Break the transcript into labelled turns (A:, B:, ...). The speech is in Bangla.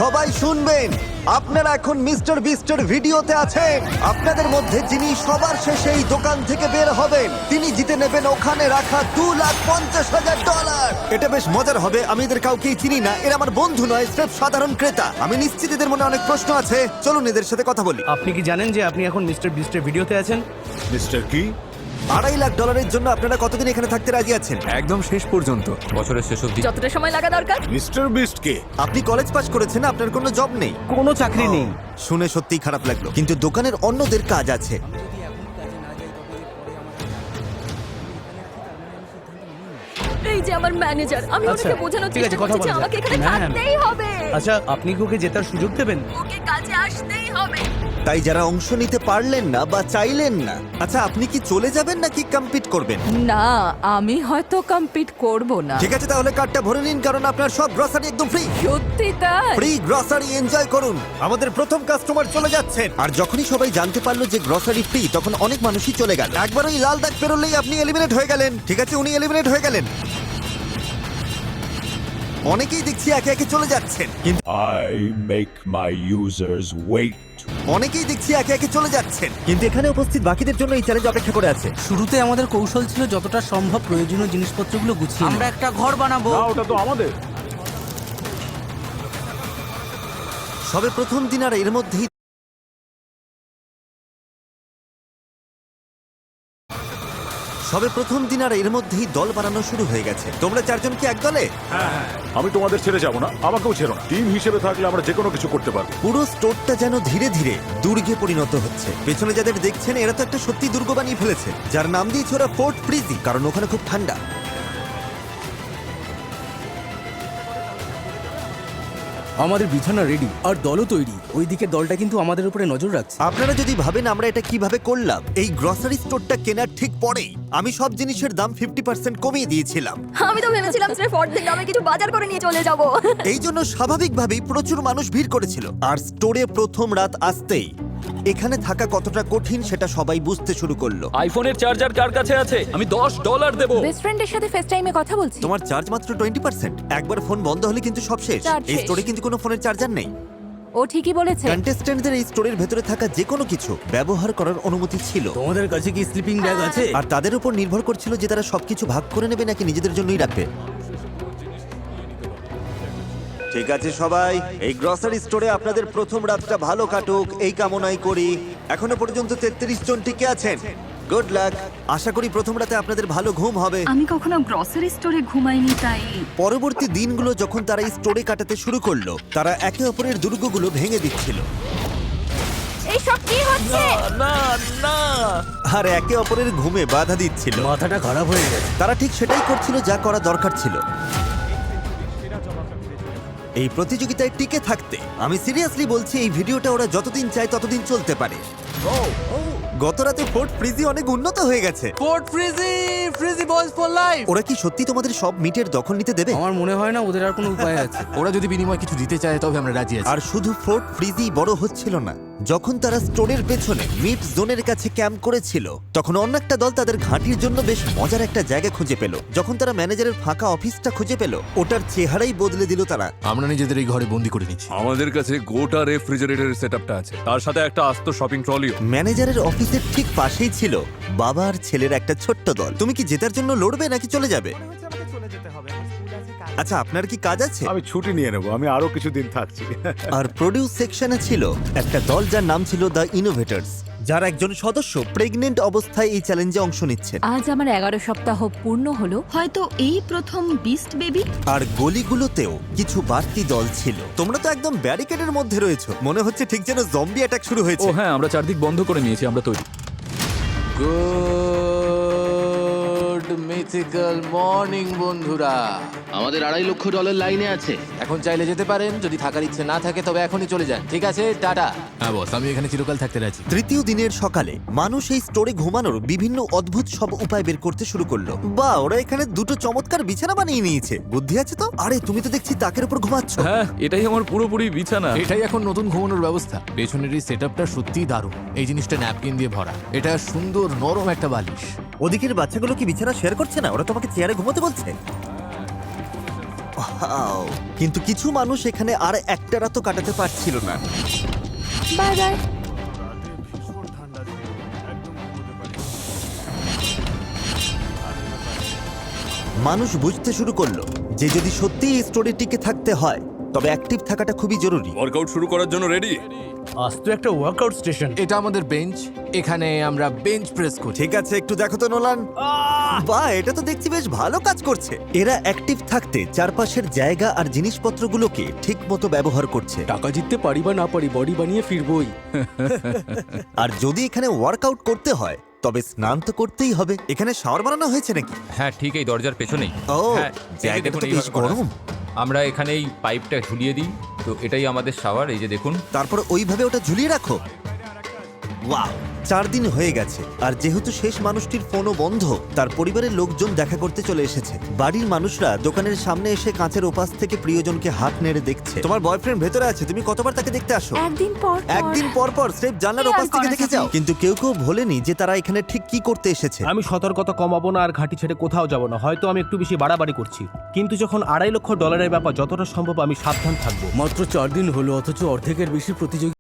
A: সবাই শুনবেন, আপনারা এখন মিস্টার বিস্টের ভিডিওতে আছেন। আপনাদের মধ্যে যিনি সবার শেষে এই দোকান থেকে বের হবেন তিনি জিতে নেবেন ওখানে রাখা $2,50,000। এটা বেশ মজার হবে। আমি এদের কাউকেই চিনি না, এরা আমার বন্ধু নয়, স্রেফ সাধারণ ক্রেতা। আমি নিশ্চিত এদের মনে অনেক প্রশ্ন আছে, চলুন এদের সাথে কথা বলি।
B: আপনি কি জানেন যে আপনি এখন মিস্টার বিস্টের ভিডিওতে আছেন?
C: মিস্টার কি?
A: $2,50,000 জন্য আপনারা কতদিন এখানে থাকতে রাজি আছেন?
C: একদম শেষ পর্যন্ত।
D: বছরের শেষ অবধি
E: যতটা সময় লাগা দরকার।
C: মিস্টার বিস্ট কে?
A: আপনি কলেজ পাস করেছেন, আপনার কোনো জব নেই।
B: কোনো চাকরি নেই।
A: শুনে সত্যিই খারাপ লাগলো, কিন্তু দোকানের অন্যদের কাজ আছে।
E: এই যে আমার ম্যানেজার, আমি
B: আচ্ছা,
E: ওকে বোঝানোর
B: ঠিক আছে,
E: চেষ্টা
B: কথা
E: করছি যে
B: বলা
E: আমাকে
B: যাক।
E: এখানে
B: ম্যাম।
E: থাকতেই হবে।
B: আচ্ছা, আপনি কি ওকে জেতার সুযোগ দেবেন?
E: ওকে কাজে আসতেই হবে।
A: তাই যারা অংশ নিতে পারলেন না বা চাইলেন না, আচ্ছা আপনি কি চলে যাবেন নাকি কম্পিট করবেন?
E: না, আমি হয়তো কম্পিট করব না।
A: ঠিক আছে, তাহলে কার্ডটা ভরে নিন, কারণ আপনার সব গ্রসারি একদম ফ্রি।
E: সত্যি তাই?
A: ফ্রি গ্রসারি এনজয় করুন। আমাদের প্রথম কাস্টমার চলে যাচ্ছেন। আর যখনই সবাই জানতে পারলো যে গ্রসারি ফ্রি, তখন অনেক মানুষই চলে গেল। একবার ওই লাল দাগ পেরোলেই আপনি এলিমিনেট হয়ে গেলেন। ঠিক আছে, উনি এলিমিনেট হয়ে গেলেন। অনেকেই দেখছি একে একে চলে যাচ্ছেন, কিন্তু
C: I make my users wait.
A: অনেকেই দেখছি একে একে চলে যাচ্ছেন, কিন্তু এখানে উপস্থিত বাকিদের জন্য এই চ্যালেঞ্জ অপেক্ষা করে আছে।
F: শুরুতে আমাদের কৌশল ছিল যতটা সম্ভব প্রয়োজনীয় জিনিসপত্রগুলো গুছিয়ে আমরা একটা ঘর বানাবো।
C: ওটা তো আমাদের।
A: সবে প্রথম দিন আর এর মধ্যেই দল বানানো শুরু হয়ে গেছে। তোমরা চারজন কি এক দলে?
C: আমি তোমাদের ছেড়ে যাব না, আমাকেও ছেড়ো না। টিম হিসেবে থাকলে আমরা যে কোনো কিছু করতে পারবো।
A: পুরো স্টোরটা যেন ধীরে ধীরে দুর্গে পরিণত হচ্ছে। পেছনে যাদের দেখছেন এরা তো একটা সত্যি দুর্গ বানিয়ে ফেলেছে, যার নাম দিয়েছে ওরা ফোর্ট ফ্রিজি, কারণ ওখানে খুব ঠান্ডা।
F: আমাদের বিছানা রেডি আর দলও তৈরি। ওইদিকে দলটা কিন্তু আমাদের উপরে নজর রাখছে।
A: আপনারা যদি ভাবেন আমরা এটা কিভাবে করলাম, এই গ্রসারি স্টোরটা কেনার ঠিক পরেই আমি সব জিনিসের দাম 50% কমিয়ে দিয়েছিলাম।
E: আমি তো ভেবেছিলাম স্রেফ অর্ধেক দামে কিছু বাজার করে নিয়ে চলে যাব।
A: এই জন্য স্বাভাবিকভাবেই প্রচুর মানুষ ভিড় করেছিল। আর স্টোরে প্রথম রাত আসতেই এখানে থাকা কতটা কঠিন সেটা সবাই বুঝতে শুরু করলো।
D: আইফোনের চার্জার কার কাছে আছে? আমি $10 দেব।
E: বেস্ট ফ্রেন্ডের সাথে ফেস টাইমে কথা বলছি।
A: তোমার চার্জ মাত্র 20%। একবার ফোন বন্ধ হলে কিন্তু সব শেষ।
E: চার্জ
A: এই
E: শেষ।
A: স্টোরে কিন্তু কোনো ফোনের চার্জার নেই।
E: ও ঠিকই বলেছে।
A: কন্টেস্ট্যান্টদের এই স্টোরের ভেতরে থাকা যে কোনো কিছু ব্যবহার করার অনুমতি ছিল,
F: তোমাদের কাছে কি স্লিপিং ব্যাগ আছে?
A: আর তাদের উপর নির্ভর করছিল যে তারা সবকিছু ভাগ করে নেবে নাকি নিজেদের জন্যই রাখবে। ঠিক আছে সবাই, এই গ্রসারি স্টোরে আপনাদের প্রথম রাতটা ভালো কাটুক এই কামনাই করি। এখনো পর্যন্ত 33 জন টিকে আছেন। Good luck. আশা করি প্রথম রাতে আপনাদের ভালো ঘুম হবে।
G: আমি কখনো গ্রসারি স্টোরে ঘুমাইনি, তাই
A: পরবর্তী দিনগুলো যখন তারা এই স্টোরে কাটাতে শুরু করলো, তারা একে অপরের দুর্গগুলো ভেঙে দিচ্ছিল
E: এই সব কি হচ্ছে?
D: না না,
A: আর একে অপরের ঘুমে বাধা দিচ্ছিল।
F: মাথাটা খারাপ হয়ে গেছে।
A: তারা ঠিক সেটাই করছিল যা করা দরকার ছিল। এই প্রতিযোগিতায় টিকে থাকতে আমি সিরিয়াসলি বলছি, এই ভিডিওটা ওরা যতদিন চায় ততদিন চলতে পারে। গত রাতে ফোর্ট ফ্রিজি অনেক উন্নত হয়ে গেছে।
F: Fort ফ্রিজি, ফ্রিজি boys for life.
A: ওরা কি সত্যি তোমাদের সব মিটের দখল নিতে দেবে?
F: আমার মনে হয় না ওদের আর কোনো উপায় আছে।
H: ওরা যদি বিনিময় কিছু দিতে চায় তবে আমরা রাজি আছি।
A: আর শুধু ফোর্ট ফ্রিজি বড় হচ্ছিল না, যখন তারা স্টোরের পেছনে মিড জোনের কাছে ক্যাম্প করেছিল, তখন অন্য একটা দল তাদের ঘাঁটির জন্য বেশ মজার একটা জায়গা খুঁজে পেল। যখন তারা ম্যানেজারের ফাঁকা অফিসটা খুঁজে পেল, ওটার চেহারাই বদলে দিল তারা।
H: আমরা নিজেদের এই ঘরে বন্দি করে নিচ্ছি।
D: আমাদের কাছে গোটা রেফ্রিজারেটরের সেটআপটা আছে, তার সাথে একটা আস্ত শপিং ট্রলিও।
A: ম্যানেজারের অফিসের ঠিক পাশেই ছিল বাবা আর ছেলের একটা ছোট্ট দল। তুমি কি জেতার জন্য লড়বে নাকি চলে যাবে? আচ্ছা, আপনার কি কাজ আছে?
C: আমি ছুটি নিয়ে নেবো, আমি আরো কিছুদিন থাকছি।
A: আর প্রডিউস সেকশনে ছিল একটা দল যার নাম ছিল দ্য ইনোভেটরস, যার একজন সদস্য প্রেগনেন্ট অবস্থায় এই চ্যালেঞ্জে অংশ নিচ্ছে।
E: আজ আমার 11 সপ্তাহ পূর্ণ হলো।
G: হয়তো এই প্রথম বিস্ট বেবি।
A: আর গলিগুলোতেও কিছু বাড়তি দল ছিল। তোমরা তো একদম ব্যারিকেডের মধ্যে রয়েছো, মনে হচ্ছে ঠিক যেন জম্বি অ্যাটাক শুরু
D: ও
A: হয়েছে।
D: হ্যাঁ, আমরা চারদিক বন্ধ করে নিয়েছি, আমরা তৈরি।
H: গুড মিথিক্যাল মর্নিং বন্ধুরা।
I: আমাদের $2.5 লক্ষ লাইনে আছে।
H: এখন চাইলে যেতে পারেন, যদি থাকার ইচ্ছে না থাকে তবে এখনই চলে যান। ঠিক আছে, টাটা। হ্যাঁ বস, আমি এখানে চিরকাল থাকতে রাজি।
A: তৃতীয় দিনের সকালে মানুষ এই স্টোরে ঘুমানোর বিভিন্ন অদ্ভুত সব উপায় বের করতে শুরু করলো। বা ওরা এখানে দুটো চমৎকার বিছানা বানিয়ে নিয়েছে। বুদ্ধি আছে তো? আরে তুমি তো দেখছি তাকের উপর ঘুমাচ্ছ।
D: হ্যাঁ, এটাই আমার পুরোপুরি বিছানা।
H: এটাই এখন নতুন ঘুমানোর ব্যবস্থা। পেছনের এই সেটআপটা সত্যিই দারুণ। এই জিনিসটা ন্যাপকিন দিয়ে ভরা। এটা সুন্দর নরম একটা বালিশ।
A: ওদিকের বাচ্চাগুলো কি বিছানা শেয়ার করছে না? ওরা তোমাকে চেয়ারে ঘুমোতে বলছে। Wow! কিন্তু কিছু মানুষ এখানে আর একটা রাতও কাটাতে পারছিল না।
E: Bye bye.
A: মানুষ বুঝতে শুরু করলো যে যদি সত্যি এই স্টোরে টিকে থাকতে হয় তবে অ্যাক্টিভ থাকাটা খুবই জরুরি।
D: ওয়ার্কআউট শুরু করার জন্য রেডি?
B: আজ তো একটা ওয়ার্কআউট স্টেশন।
H: এটা আমাদের বেঞ্চ, এখানে আমরা বেঞ্চ প্রেস করি।
A: ঠিক আছে, একটু দেখো তো নোলান। বাহ, এটা তো দেখছি বেশ ভালো কাজ করছে। এরা অ্যাক্টিভ থাকতে চারপাশের জায়গা আর জিনিসপত্রগুলোকে ঠিক মতো ব্যবহার করছে।
F: টাকা জিততে পারি বা না পারি, বডি বানিয়ে ফিরবই।
A: আর যদি এখানে ওয়ার্কআউট করতে হয় তবে স্নান তো করতেই হবে। এখানে শাওয়ার বানানো হয়েছে নাকি?
J: হ্যাঁ, ঠিক এই দরজার পেছনেই।
A: ও,
J: হ্যাঁ, এই যে
A: জায়গাটা
J: দেখুন
A: তো বেশ
J: এইভাবে করা আছে।
A: গরম।
J: আমরা এখানে এই পাইপটা ঝুলিয়ে দিই, তো এটাই আমাদের শাওয়ার। এই যে দেখুন।
A: তারপর ওইভাবে ওটা ঝুলিয়ে রাখো। ওয়াও, 4 দিন হয়ে গেছে আর যেহেতু শেষ মানুষটির ফোনও বন্ধ, তার পরিবারের লোকজন দেখা করতে চলে এসেছে। বাড়ির মানুষরা দোকানের সামনে এসে কাঁচের ওপাশ থেকে প্রিয়জনকে হাত নেড়ে দেখছে। তোমার বয়ফ্রেন্ড ভেতরে আছে, তুমি কতবার তাকে দেখতে আসো?
E: একদিন পর
A: একদিন পর পর স্রেফ জানলার
G: কি আর
A: ওপাশ থেকে
G: করা
A: দেখে
G: যাবে?
A: যাও। কিন্তু কেউ কেউ ভোলেনি যে তারা এখানে ঠিক কি করতে এসেছে।
B: আমি সতর্কতা কমাবো না আর ঘাঁটি ছেড়ে কোথাও যাব না। হয়তো আমি একটু বেশি বাড়াবাড়ি করছি, কিন্তু যখন $2.5 লক্ষ ব্যাপার, যতটা সম্ভব আমি সাবধান থাকবো।
F: মাত্র 4 দিন হলো, অথচ অর্ধেকের বেশি প্রতিযোগী